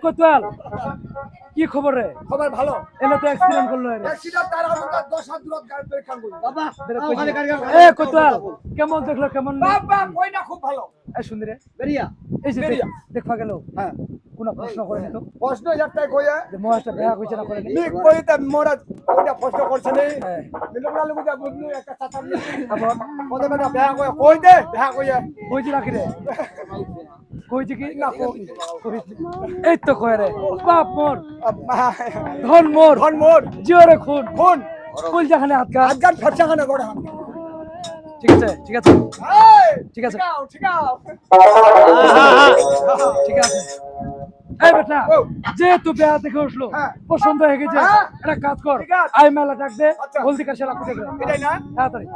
কোতোয়াল কি খবর রে? খবর ভালো। এলে তো অ্যাক্সিডেন্ট করলো রে। অ্যাক্সিডেন্ট তার আমরা 10 হাত দূরত গাড়ি ব্রেক কাম করি। বাবা ওখানে গাড়ি কোতোয়াল কেমন দেখলো কেমন? বাবা কই না খুব ভালো। এই সুন্দরে বেরিয়া এই যে দেখা গেল। হ্যাঁ কোন প্রশ্ন করেনি তো? প্রশ্ন একটাই কইয়া যে মহারাষ্ট্র বিয়া কইছে না করেনি? নি কইতা মোরা ওইটা প্রশ্ন করছে নি। মিলবলা লগু যা বুঝলি একটা চাচা নি। আবার কত বেটা বিয়া কইয়া কই দে বিয়া কইয়া কইছি রাখি রে। কইছি কি না কই? এই তো কয় রে বাপ মোর ধন মোর জিওরে খুন কই যেখানে হাত ফটছাখানে গোড়া। ঠিক আছে ঠিক আছে ঠিক আছে ঠিক আছে। এই বেটা যে তুই বিয়া দেখে উঠলো পছন্দ হয়ে গেছে একটা কাজ কর আই মেলা ডাক দে হলদি কাশে রাখতে দে এটাই না তাড়াতাড়ি